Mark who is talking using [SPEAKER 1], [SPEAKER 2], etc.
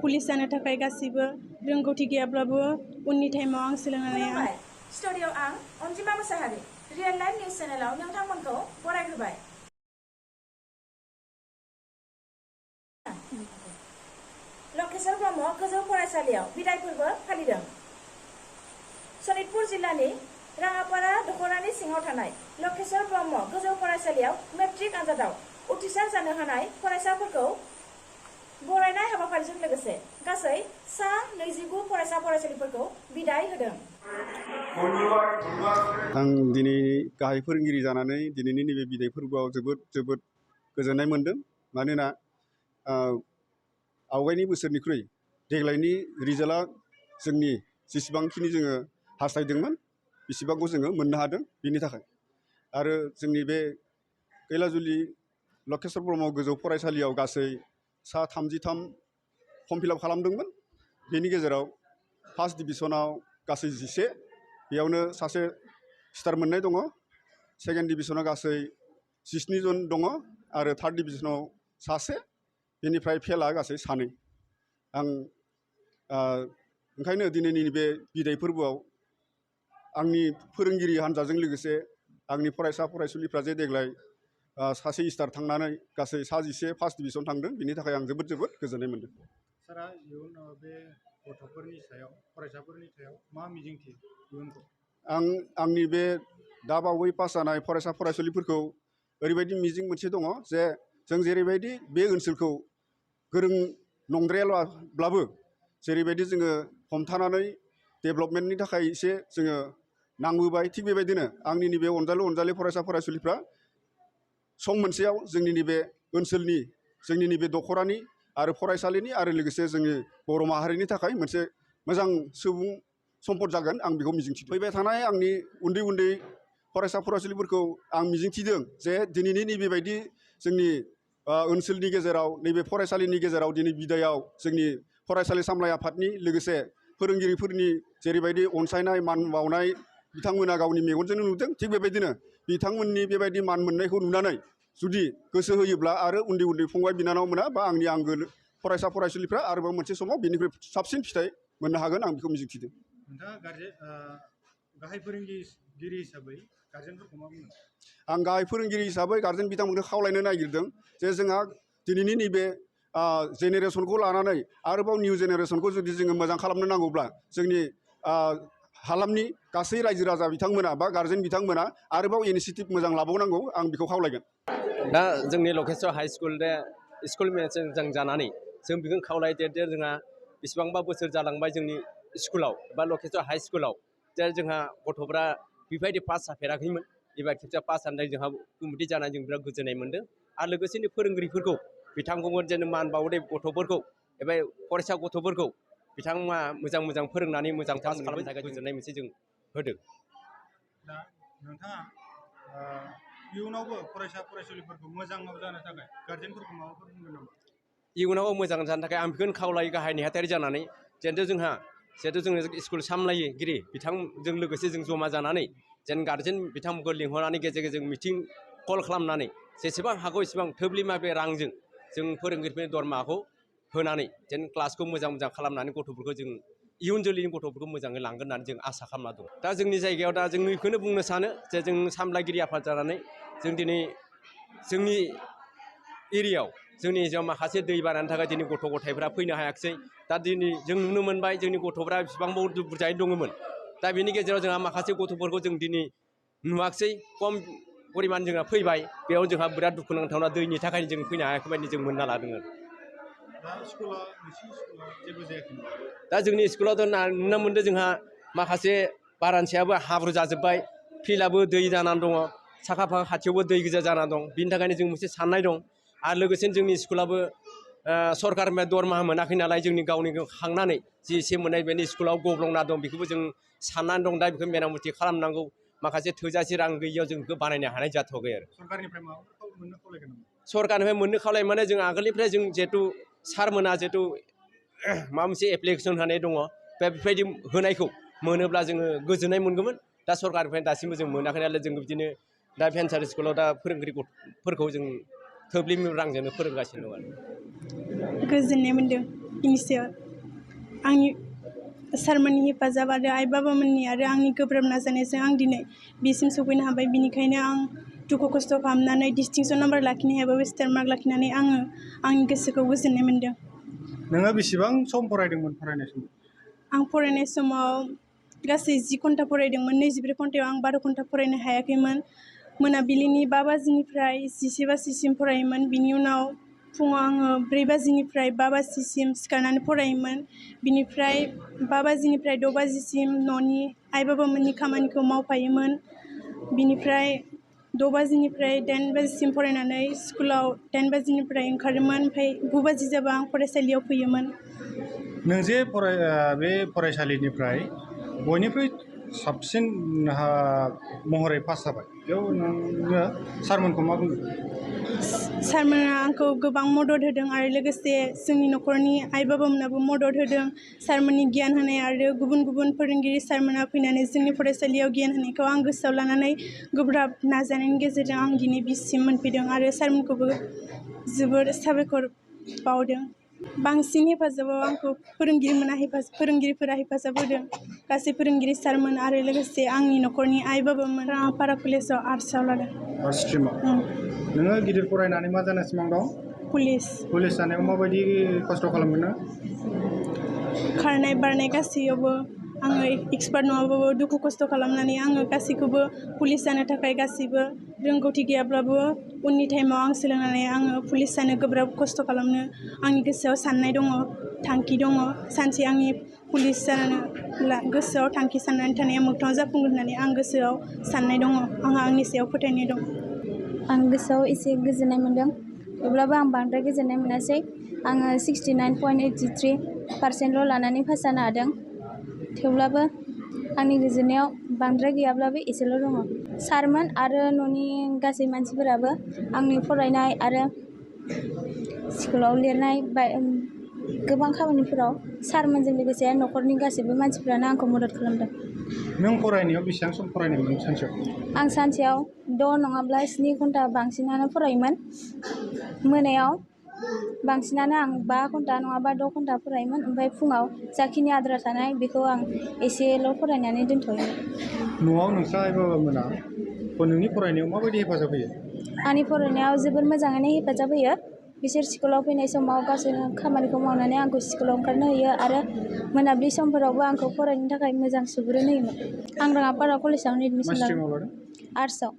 [SPEAKER 1] Police जानो थाखाय गासिबो रोंगौथि गैयाब्लाबो उननि टाइमाव आं सोलोंनानै
[SPEAKER 2] स्टुडिअ आं अनजिमा मुसाहारि रियेल लाइफ निउज चेनेलाव नोंथांमोनखौ बरायहोबाय। लकेश्वर ब्रह्म गोजौ फरायसालियाव बिदाय फोरबो फालिदों। सनितपुर जिल्लानि राङापारा दखरानि सिङाव थानाय लकेश्वर ब्रह्म गोजौ फरायसालियाव मेट्रिक आनजादाव उथ्रिसार जानो हानाय फरायसाफोरखौ बरायनाय हाबाफारिजों लोगोसे गासै सा 29 फरायसा फरायसुलिफोरखौ बिदाय होदों।
[SPEAKER 3] आं दिनै गाहाय फोरोंगिरि जानानै दिनैनि नैबे बिदाय फोरबोआव जोबोद गोजोननाय मोनदों। मानोना आवगायनि बोसोरनिख्रुइ देग्लायनि रिजाल्टआ जोंनि जेसेबांखिनि जोङो हास्थायदोंमोन बेसेबांखौ जोङो मोननो हादों। बेनि थाखाय आरो जोंनि बे कैलाजुलि लकेश्वर ब्रह्म गोजौ फरायसालियाव गासै सा 33 फर्म फिलआप खालामदोंमोन। बेनि गेजेराव फार्स्ट डिभिजनाव गासै 11, बेयावनो सासे स्टार मोननाय दङ। सेकेन्ड डिभिजनाव गासै 17 जन दङ आरो थार्ड डिभिजनाव सासे, बेनिफ्राय फेलआ गासै 2। आं ओंखायनो दिनैनि बे बिदाय फोरबोआव आंनि फोरोंगिरि हान्जाजों लोगोसे आंनि फरायसा फरायसुलिफ्रा जे देग्लाय सासे स्टार थांनानै गासै सा 11 फार्स्ट डिभिजन थांदों, बेनि थाखाय आं जोबोद गोजोननाय मोनदों।
[SPEAKER 4] सारा इयुनाव बे गथ'फोरनि सायाव फरायसाफोरनि सायाव मा मिजिंथियो इयुनखौ?
[SPEAKER 3] आं आंनि बे दा बावै पास जानाय फरायसा फरायसुलिफोरखौ ओरैबायदि मिजिं मोनसे दङ जे जों जेरैबायदि बे ओनसोलखौ गोरों नंद्रायाब्लाबो जेरैबायदि जोङो हमथानानै डेभेलपमेन्टनि थाखाय एसे जोङो नांबोबाय, थिग बेबायदिनो आंनि नैबे अनजालु फरायसा फरायसुलिफ्रा सम मोनसेयाव जोंनि नैबे ओनसोलनि जोंनि नैबे दखरानि आरो फरायसालिनि आरो लोगोसे जोंनि बर' माहारिनि थाखाय मोनसे मोजां सुबुं सम्पद जागोन, आं बेखौ मिजिंथिदों। फैबाय थानाय आंनि उन्दै फरायसा फरायसुलिफोरखौ आं मिजिंथिदों जे दिनैनि नैबेबायदि जोंनि ओनसोलनि गेजेराव नैबे फरायसालिनि गेजेराव दिनै बिदायाव जोंनि फरायसालि सामलाय आफादनि लोगोसे फोरोंगिरिफोरनि जेरैबायदि अनसायनाय मान बावनाय बिथांमोना गावनि मेगनजोंनो नुदों, थिग बेबायदिनो बिथांमोननि बेबायदि मान मोननायखौ नुनानै जुदि गोसो होयोब्ला आरो उन्दै फंबाय बिनानावमोना बा आंनि आंगो फरायसा फरायसुलिफ्रा आरोबाव मोनसे समाव बेनिख्रुइ साबसिन फिथाइ मोननो हागोन, आं बेखौ मिजिंथिदों।
[SPEAKER 4] नोंथाङा गाहाय फोरोंगिरि हिसाबै गार्जेनफोरखौ मा बुङो?
[SPEAKER 3] आं गाहाय फोरोंगिरि हिसाबै गार्जेन बिथांमोनखौ खावलायनो नागिरदों जे जोंहा दिनैनि नैबे जेनेरेसनखौ लानानै आरोबाव निउ जेनेरेसनखौ जुदि जोङो मोजां खालामनो नांगौब्ला जोंनि हालामनि गासै रायजो राजा बिथांमोना बा गार्जेन बिथांमोना आरोबाव इनिसिएटिभ मोजां लाबावनांगौ, आं बेखौ खावलायगोन।
[SPEAKER 5] दा जोंनि Lakeshwar high school school management जों जानानै जों बेखौनो खावलायदो जे जोंहा बेसेबांबा बोसोर जालांबाय जोंनि स्कुलाव बा लकेश्वर हाइ स्कुलाव जे जोंहा गथ'फ्रा बेबायदि पास जाफेराखैमोन। एबार खेबसे पास जानानै जोंहा कमिटि जानानै जों बिराद गोजोननाय मोन्दों आरो लोगोसेनो फोरोंगिरिफोरखौ बिथांमोन जेन मान बावदे गथ'फोरखौ एबा फरायसा गथ'फोरखौ बिथांमोना मोजां फोरोंनानै मोजां पास खालामनो थाखाय गोजोननाय मोनसे जों होदों।
[SPEAKER 4] दा नोंथाङा इयुनावबो फरायसा फरायसुलिफोरखौ मोजाङाव जानो थाखाय गार्जेनफोरखौ माबाफोर बुंगोन नामा?
[SPEAKER 5] इयुनावबो मोजां जानो थाखाय आं बेखौनो खावलायो गाहाय नेहाथारि जानानै जिहेथु जोङो स्कुल सामलायगिरि बिथांजों लोगोसे जों जमा जानानै जेन गार्जेन बिथांमोनखौ लिंहरनानै गेजेर गेजेर मिटिं कल खालामनानै जेसेबां हागौ एसेबां थोब्ले माब्ले रांजों जों फोरोंगिरिफोरनि दरमाहाखौ होनानै जेन क्लासखौ मोजां खालामनानै गथ'फोरखौ जों इयुन जोलैनि गथ'फोरखौ मोजाङै लांगोन होननानै जों आसा खालामना दं। दा जोंनि जायगायाव दा जों बेखौनो बुंनो सानो जे जों सामलायगिरि आफाद जानानै जों दिनै जोंनि एरियायाव जोंनि माखासे दै बानानि थाखाय दिनै गथ' गथायफ्रा फैनो हायाखिसै। दा दिनै जों नुनो मोनबाय जोंनि गथ'फ्रा बेसेबांबा बुरजायै दङमोन। दा बेनि गेजेराव जोंहा माखासे गथ'फोरखौ जों दिनै नुवाखिसै, खम परिमान जोंहा फैबाय। बेयाव जोंहा बिराद दुखु नांथावना दैनि थाखायनो जों फैनो हायाखै बायदि जों मोनना लादों आरो। दा जोंनि स्कुलाव नुनो मोनदों जोंहा माखासे बारान्दायाबो हाब्रु जाजोब्बाय, फिल्डआबो दै जानानै दङ, साखा फाखा खाथियावबो दै गोजा जानानै दं। बिनि थाखायनो जों मोनसे साननाय दं आरो लोगोसेनो जोंनि स्कुलाबो सरकारनिफ्राय दरमाहा मोनाखै नालाय जोंनि गावनि खांनानै जि एसे मोननाय बेनि स्कुलाव गब्लंना दं, बेखौबो जों साननानै दं। दा बेखौ मेरामति खालामनांगौ, माखासे थोजासे रां गैयियाव जों बेखौ बानायनो हानाय जाथ'वाखै आरो। सरकारनिफ्राय मोननो खावलाय माने जों आगोलनिफ्राय जों जिहेथु सारमोना जिहेथु माबा मोनसे एप्लिकेसन होनाय दङ, बेबायदि होनायखौ मोनोब्ला जोङो गोजोननाय मोनगौमोन। दा सरकारनिफ्राय दासिमबो जों मोनाखै नालाय जों बिदिनो दा भेन्सार स्कुलाव दा फोरोंगिरिफोरखौ जों थोब्ले रांजोंनो फोरोंगासिनो दं आरो।
[SPEAKER 1] गोजोननाय मोन्दों बिनि सायाव आंनि सारमोननि हेफाजाब आरो आइ बाबामोननि आरो आंनि गोब्राब नाजानायजों आं दिनै बिसिम सफैनो हाबाय। बिनिखायनो आं दुखु खस्थ' खालामनानै डिस्टिंसन नाम्बार लाखिनो हायाबाबो स्टार मार्क लाखिनानै आङो आंनि गोसोखौ गोजोननाय मोन्दों।
[SPEAKER 4] नोङो बेसेबां सम फरायदोंमोन फरायनाय समाव?
[SPEAKER 1] आं फरायनाय समाव गासै 10 घन्टा फरायदोंमोन। 24 घन्टायाव आं 12 घन्टा फरायनो हायाखैमोन। मोनाबिलिनि 5 बाजिनिफ्राय 11 बाजिसिम फरायोमोन। बिनि उनाव फुङाव आङो 4 बाजिनिफ्राय 5 बाजिसिम सिखारनानै फरायोमोन। बिनिफ्राय 5 बाजिनिफ्राय 6 बाजिसिम न'नि आइ बाबामोननि खामानिखौ मावफायोमोन। बिनिफ्राय 6 बाजिनिफ्राय 8 बाजिसिम फरायनानै स्कुलाव 10 बाजिनिफ्राय ओंखारोमोन। ओमफ्राय 9 बाजि जाबा आं फरायसालियाव फैयोमोन।
[SPEAKER 4] नों जे बे फरायसालिनिफ्राय बयनिख्रुइ साबसिन महरै पास जाबाय, बेयाव नोङो सारमोनखौ मा बुंगोन?
[SPEAKER 1] सारमोना आंखौ गोबां मदद होदों आरो लोगोसे जोंनि न'खरनि आइ बाबामोनाबो मदद होदों। सारमोननि गियान होनाय आरो गुबुन गुबुन फोरोंगिरि सारमोना फैनानै जोंनि फरायसालियाव गियान होनायखौ आं गोसोआव लानानै गोब्राब नाजानायनि गेजेरजों आं दिनै बिसिम मोनफैदों आरो सारमोनखौबो जोबोर साबायखर बावदों। बांसिन हेफाजाबाव आंखौ फोरोंगिरिफोरा हेफाजाब होदों। गासै फोरोंगिरि सारमोन आरो लोगोसे आंनि न'खरनि आइ बाबामोन। आं पारा कलेजाव आर्ट्सआव लादों।
[SPEAKER 4] आर्ट्स स्ट्रिमाव। नोङो गिदिर फरायनानै मा जानो सिमां दं?
[SPEAKER 1] पुलिस
[SPEAKER 4] जानायाव माबायदि खस्थ' खालामदों नों?
[SPEAKER 1] खारनाय बारनाय गासैयावबो आङो एक्सपार्ट नङाबाबो दुखु खस्थ' खालामनानै आङो गासैखौबो पुलिस जानो थाखाय गासैबो रोंगौथि गैयाब्लाबो उननि टाइमाव आं सोलोंनानै आङो पुलिस जानो गोब्राब खस्थ' खालामनो आंनि गोसोआव साननाय दङ, थांखि दङ। सानसे आंनि पुलिस जानो गोसोआव थांखि साननानै थानाया मोगथाङाव जाफुंगोन होननानै आं गोसोआव साननाय दङ। आंहा आंनि सायाव फोथायनाय दं।
[SPEAKER 6] आं गोसोआव एसे गोजोननाय मोन्दों। थेवब्लाबो आं बांद्राय गोजोननाय मोनासै। आङो 69.83% लानानै पास जानो हादों। थेवब्लाबो आंनि गोजोननायाव बांद्राय गैयाब्लाबो एसेल' दङ। सारमोन आरो न'नि गासै मानसिफोराबो आंनि फरायनाय आरो स्कुलाव लिरनाय गोबां खामानिफोराव सारमोनजों लोगोसे न'खरनि गासैबो मानसिफ्रानो आंखौ मदद खालामदों।
[SPEAKER 4] नों फरायनायाव बेसेबां सम फरायनायमोन सानसेयाव?
[SPEAKER 6] आं सानसेयाव 6 नङाब्ला 7 घन्टा बांसिनानो फरायोमोन। मोनायाव बांसिनानो आं 5 घन्टा नङाबा 6 घन्टा फरायोमोन। ओमफ्राय फुङाव जाखिनि आद्रा थानाय बेखौ आं एसेल' फरायनानै दोनथ'योमोन।
[SPEAKER 4] न'आव नोंस्रा आइ बाबामोना नोंनि फरायनायाव माबायदि हेफाजाब होयो?
[SPEAKER 6] आंनि फरायनायाव जोबोर मोजाङैनो हेफाजाब होयो। बिसोर स्कुलाव फैनाय समाव गासैबो खामानिखौ मावनानै आंखौ स्कुलाव ओंखारनो होयो आरो मोनाबिलि समफोरावबो आंखौ फरायनो थाखाय मोजां सुबुरुन होयोमोन। आं राङापारा कलेजावनो एडमिसन लादों। आर्ट्सआव।